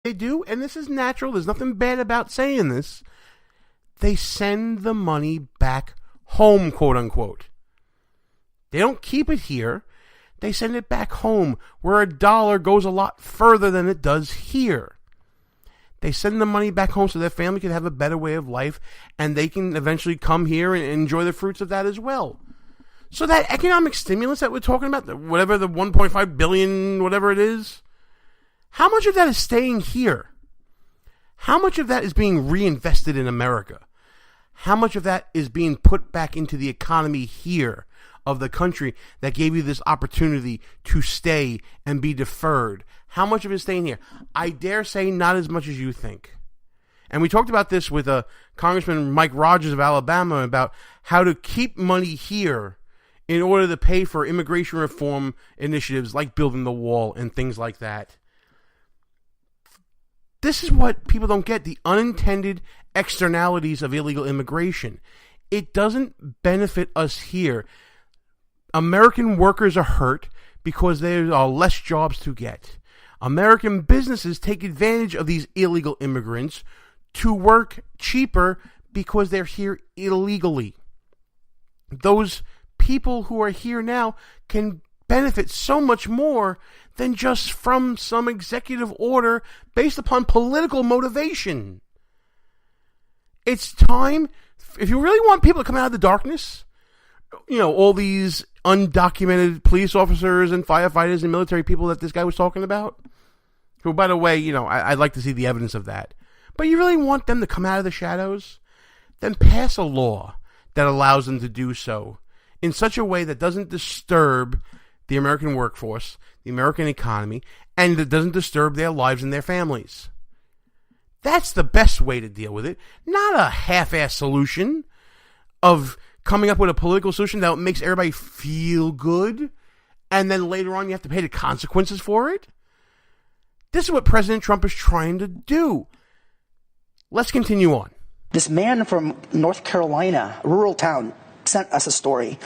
they do, and this is natural, there's nothing bad about saying this, they send the money back home, quote unquote. They don't keep it here. They send it back home, where a dollar goes a lot further than it does here. They send the money back home so their family can have a better way of life, and they can eventually come here and enjoy the fruits of that as well. So that economic stimulus that we're talking about, whatever the 1.5 billion, whatever it is, how much of that is staying here? How much of that is being reinvested in America? How much of that is being put back into the economy here of the country that gave you this opportunity to stay and be deferred? How much of it is staying here? I dare say not as much as you think. And we talked about this with Congressman Mike Rogers of Alabama about how to keep money here in order to pay for immigration reform initiatives like building the wall and things like that. This is what people don't get, the unintended externalities of illegal immigration. It doesn't benefit us here. American workers are hurt because there are less jobs to get. American businesses take advantage of these illegal immigrants to work cheaper because they're here illegally. Those people who are here now can benefit so much more than just from some executive order based upon political motivation. It's time, if you really want people to come out of the darkness, all these undocumented police officers and firefighters and military people that this guy was talking about, who, by the way, I'd like to see the evidence of that. But you really want them to come out of the shadows? Then pass a law that allows them to do so in such a way that doesn't disturb the American workforce, the American economy, and that doesn't disturb their lives and their families. That's the best way to deal with it. Not a half-ass solution of coming up with a political solution that makes everybody feel good, and then later on you have to pay the consequences for it. This is what President Trump is trying to do. Let's continue on. This man from North Carolina, a rural town, sent us a story.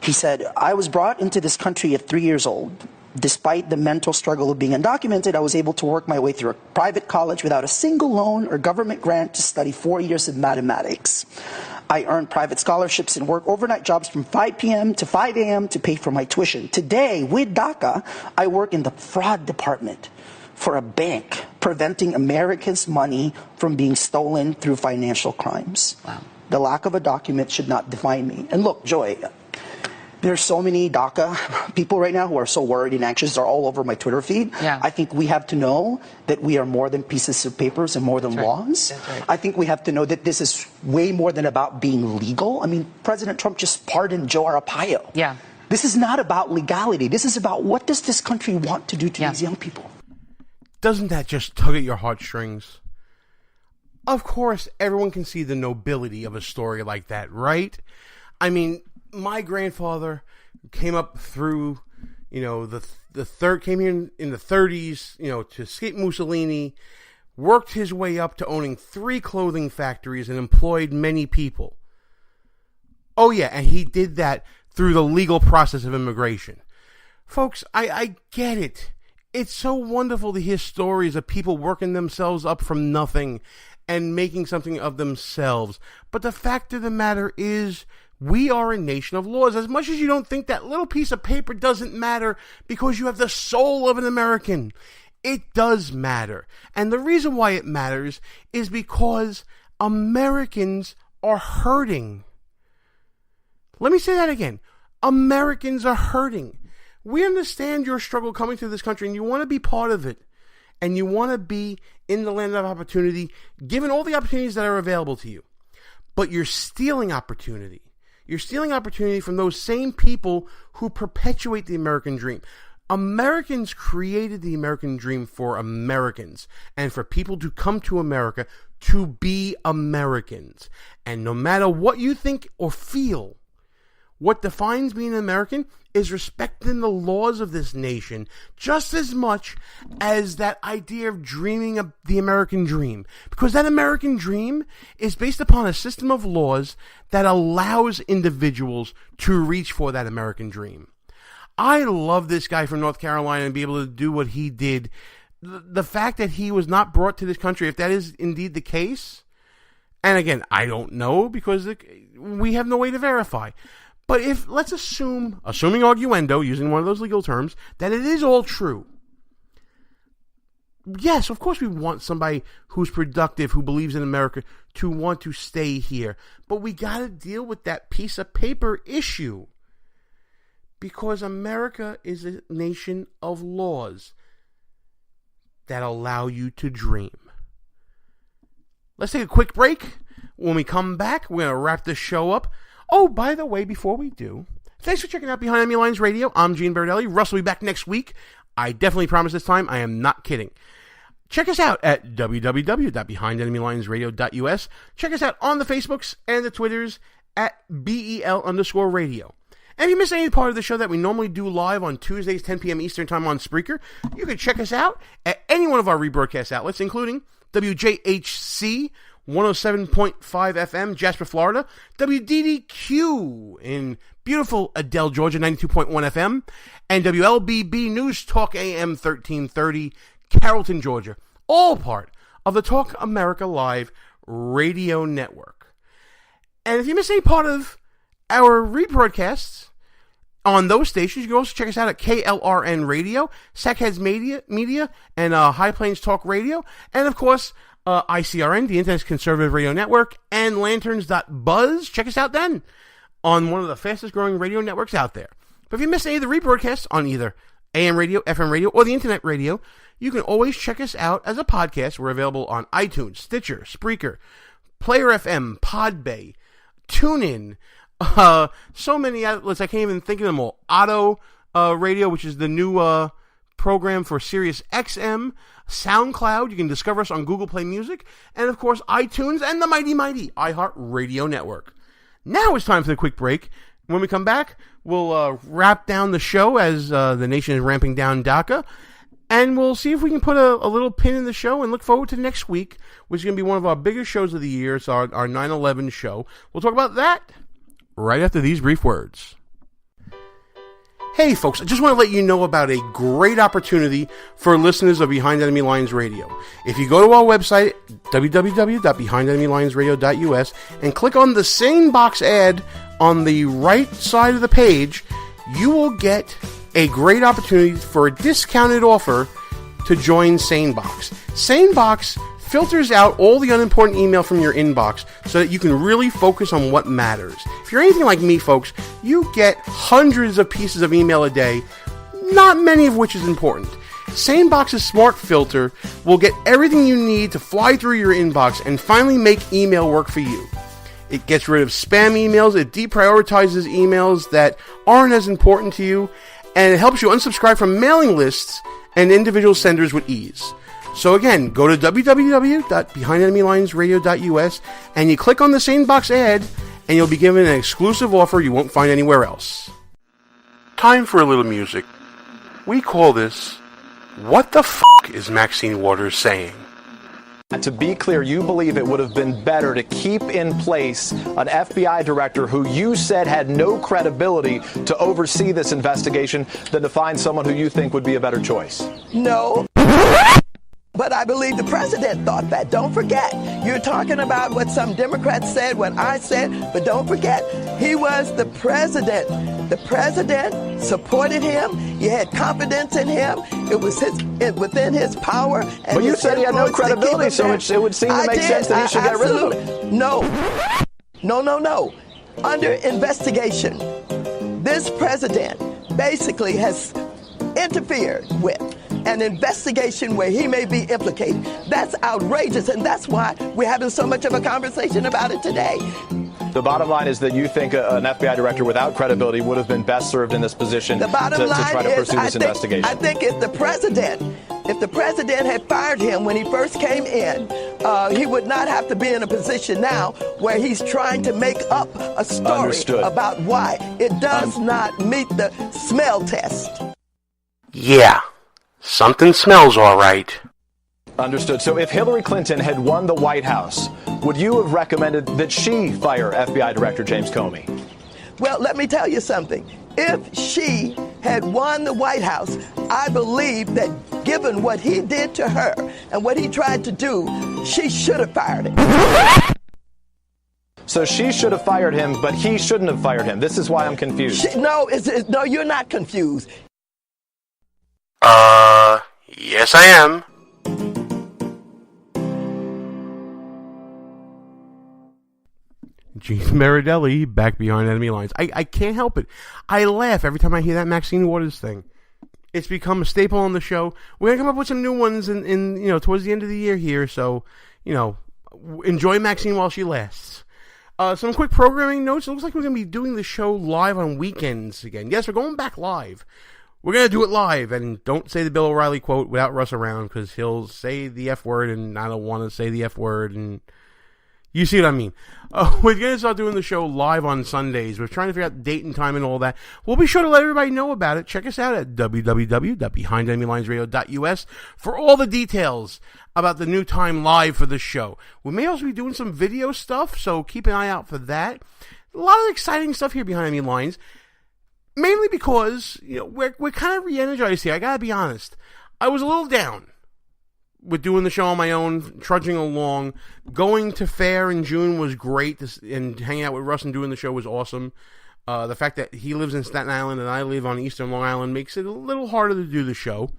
He said, I was brought into this country at 3 years old. Despite the mental struggle of being undocumented, I was able to work my way through a private college without a single loan or government grant to study 4 years of mathematics. I earned private scholarships and work overnight jobs from 5 p.m. to 5 a.m. to pay for my tuition. Today, with DACA, I work in the fraud department for a bank, preventing Americans' money from being stolen through financial crimes. Wow. The lack of a document should not define me. And look, Joy, there's so many DACA people right now who are so worried and anxious. They're all over my Twitter feed. Yeah. I think we have to know that we are more than pieces of papers and more than laws. That's right. I think we have to know that this is way more than about being legal. I mean, President Trump just pardoned Joe Arpaio. Yeah. This is not about legality. This is about what does this country want to do to these young people. Doesn't that just tug at your heartstrings? Of course, everyone can see the nobility of a story like that, right? I mean, my grandfather came up through, came here in the 30s, to escape Mussolini, worked his way up to owning 3 clothing factories and employed many people. Oh yeah, and he did that through the legal process of immigration. Folks, I get it. It's so wonderful to hear stories of people working themselves up from nothing and making something of themselves. But the fact of the matter is, we are a nation of laws. As much as you don't think that little piece of paper doesn't matter because you have the soul of an American, it does matter. And the reason why it matters is because Americans are hurting. Let me say that again. Americans are hurting. We understand your struggle coming to this country, and you want to be part of it. And you want to be in the land of opportunity, given all the opportunities that are available to you. But you're stealing opportunity. You're stealing opportunity from those same people who perpetuate the American dream. Americans created the American dream for Americans and for people to come to America to be Americans. And no matter what you think or feel, what defines being an American is respecting the laws of this nation just as much as that idea of dreaming of the American dream. Because that American dream is based upon a system of laws that allows individuals to reach for that American dream. I love this guy from North Carolina and be able to do what he did the fact that he was not brought to this country, if that is indeed the case, and again, I don't know because we have no way to verify. But if, let's assuming arguendo, using one of those legal terms, that it is all true. Yes, of course we want somebody who's productive, who believes in America, to want to stay here. But we got to deal with that piece of paper issue. Because America is a nation of laws that allow you to dream. Let's take a quick break. When we come back, we're going to wrap this show up. Oh, by the way, before we do, thanks for checking out Behind Enemy Lines Radio. I'm Gene Bardelli. Russ will be back next week. I definitely promise this time. I am not kidding. Check us out at www.behindenemylinesradio.us. Check us out on the Facebooks and the Twitters at BEL_radio. And if you miss any part of the show that we normally do live on Tuesdays, 10 p.m. Eastern Time on Spreaker, you can check us out at any one of our rebroadcast outlets, including WJHC 107.5 FM, Jasper, Florida, WDDQ in beautiful Adele, Georgia, 92.1 FM, and WLBB News Talk AM 1330, Carrollton, Georgia, all part of the Talk America Live radio network. And if you miss any part of our rebroadcasts on those stations, you can also check us out at KLRN Radio, Sackheads Media, and High Plains Talk Radio, and of course, ICRN, the Internet's Conservative Radio Network, and Lanterns.buzz. Check us out then on one of the fastest growing radio networks out there. But if you missed any of the rebroadcasts on either AM radio, FM radio, or the Internet radio, you can always check us out as a podcast. We're available on iTunes, Stitcher, Spreaker, Player FM, Podbay, TuneIn, so many outlets, I can't even think of them all. Auto Radio, which is the new program for Sirius XM, SoundCloud, you can discover us on Google Play Music, and of course iTunes and the mighty iHeart Radio Network. Now it's time for the quick break. When we come back, we'll wrap down the show as the nation is ramping down DACA, and we'll see if we can put a little pin in the show and look forward to next week, which is going to be one of our biggest shows of the year. It's our 9/11 show. We'll talk about that right after these brief words. Hey folks, I just want to let you know about a great opportunity for listeners of Behind Enemy Lines Radio. If you go to our website, www.behindenemylinesradio.us, and click on the same box ad on the right side of the page, you will get a great opportunity for a discounted offer to join SaneBox. SaneBox filters out all the unimportant email from your inbox so that you can really focus on what matters. If you're anything like me, folks, you get hundreds of pieces of email a day, not many of which is important. SaneBox's smart filter will get everything you need to fly through your inbox and finally make email work for you. It gets rid of spam emails, it deprioritizes emails that aren't as important to you, and it helps you unsubscribe from mailing lists and individual senders with ease. So again, go to www.behindenemylinesradio.us and you click on the SaneBox ad and you'll be given an exclusive offer you won't find anywhere else. Time for a little music. We call this, What the F*** is Maxine Waters Saying? To be clear, you believe it would have been better to keep in place an FBI director who you said had no credibility to oversee this investigation than to find someone who you think would be a better choice? No. But I believe the president thought that. Don't forget, you're talking about what some Democrats said, what I said, but don't forget, he was the president. The president supported him. You had confidence in him. It was within his power. And but you said he had no credibility, so it would seem to make sense that he should get rid of him. No. Under investigation, this president basically has interfered with an investigation where he may be implicated. That's outrageous, and that's why we're having so much of a conversation about it today. The bottom line is that you think an FBI director without credibility would have been best served in this position to try to pursue this investigation. I think if the president had fired him when he first came in, he would not have to be in a position now where he's trying to make up a story about why it does not meet the smell test. Yeah. Something smells all right. Understood. So if Hillary Clinton had won the White House, would you have recommended that she fire FBI Director James Comey? Well, let me tell you something. If she had won the White House, I believe that given what he did to her and what he tried to do, she should have fired him. So she should have fired him, but he shouldn't have fired him. This is why I'm confused. No, you're not confused. Yes, I am. Gene Meridelli back behind enemy lines. I can't help it. I laugh every time I hear that Maxine Waters thing. It's become a staple on the show. We're gonna come up with some new ones in towards the end of the year here. So enjoy Maxine while she lasts. Some quick programming notes. It looks like we're gonna be doing the show live on weekends again. Yes, we're going back live. We're going to do it live, and don't say the Bill O'Reilly quote without Russ around, because he'll say the F word, and I don't want to say the F word, and you see what I mean. We're going to start doing the show live on Sundays. We're trying to figure out the date and time and all that. We'll be sure to let everybody know about it. Check us out at www.behindenemylinesradio.us for all the details about the new time live for the show. We may also be doing some video stuff, so keep an eye out for that. A lot of exciting stuff here behind Enemy Lines. Mainly because we're kind of re-energized here. I gotta be honest. I was a little down with doing the show on my own, trudging along. Going to fair in June was great, and hanging out with Russ and doing the show was awesome. The fact that he lives in Staten Island and I live on Eastern Long Island makes it a little harder to do the show.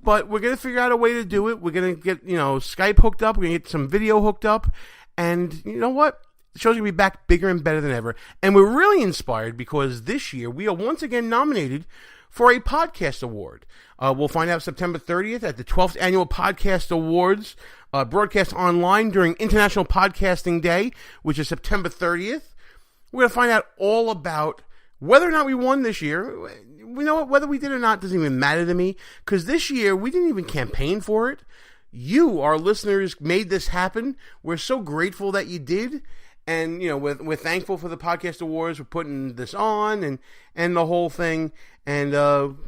But we're gonna figure out a way to do it. We're gonna get Skype hooked up. We're gonna get some video hooked up, and you know what? The show's going to be back bigger and better than ever. And we're really inspired because this year we are once again nominated for a podcast award. We'll find out September 30th at the 12th Annual Podcast Awards, broadcast online during International Podcasting Day, which is September 30th. We're going to find out all about whether or not we won this year. You know what? Whether we did or not doesn't even matter to me, because this year we didn't even campaign for it. You, our listeners, made this happen. We're so grateful that you did. And, we're thankful for the Podcast Awards. We're putting this on and the whole thing. And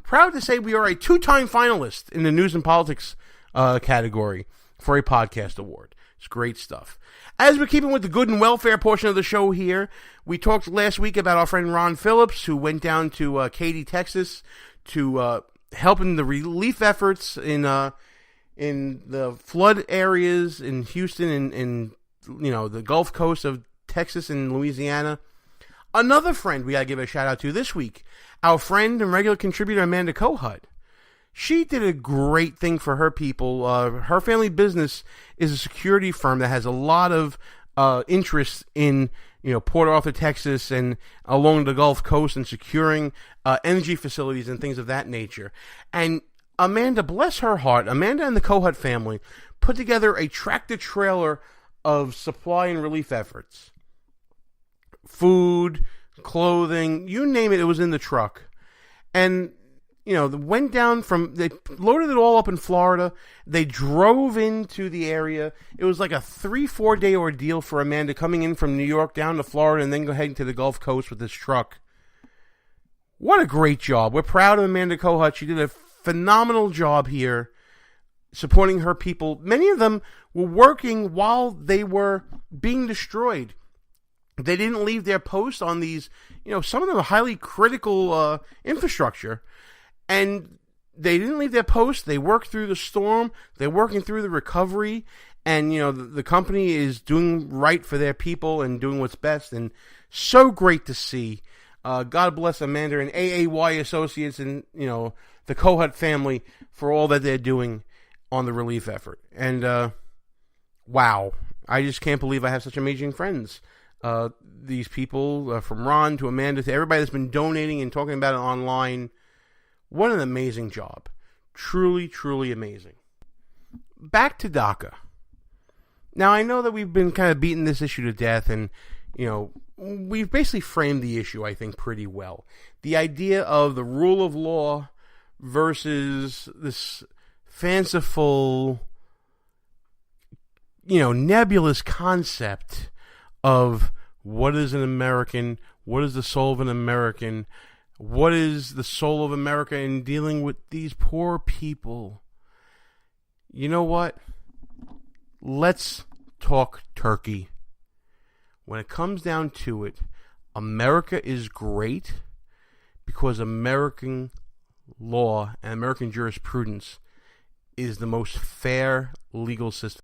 proud to say we are a 2-time finalist in the News and Politics category for a Podcast Award. It's great stuff. As we're keeping with the good and welfare portion of the show here, we talked last week about our friend Ron Phillips, who went down to Katy, Texas, to help in the relief efforts in the flood areas in Houston and the Gulf Coast of Texas and Louisiana. Another friend we got to give a shout out to this week, our friend and regular contributor Amanda Kohut. She did a great thing for her people. Her family business is a security firm that has a lot of interest in Port Arthur, Texas, and along the Gulf Coast, and securing energy facilities and things of that nature. And Amanda, bless her heart, Amanda and the Kohut family put together a tractor trailer of supply and relief efforts. Food, clothing, you name it, it was in the truck. And, went down they loaded it all up in Florida. They drove into the area. It was like a 3-4 day ordeal for Amanda, coming in from New York down to Florida and then heading to the Gulf Coast with this truck. What a great job. We're proud of Amanda Kohut. She did a phenomenal job here, supporting her people. Many of them were working while they were being destroyed. They didn't leave their posts on these, some of them are highly critical infrastructure, and they didn't leave their posts. They worked through the storm. They're working through the recovery, and, the company is doing right for their people and doing what's best, and so great to see. God bless Amanda and AAY Associates and, the Kohut family for all that they're doing on the relief effort. And wow, I just can't believe I have such amazing friends. These people, from Ron to Amanda to everybody that's been donating and talking about it online. What an amazing job. Truly, truly amazing. Back to DACA. Now, I know that we've been kind of beating this issue to death, and, we've basically framed the issue, I think, pretty well. The idea of the rule of law versus this fanciful, nebulous concept of what is an American, what is the soul of an American, what is the soul of America in dealing with these poor people. You know what? Let's talk turkey. When it comes down to it, America is great because American law and American jurisprudence is the most fair legal system.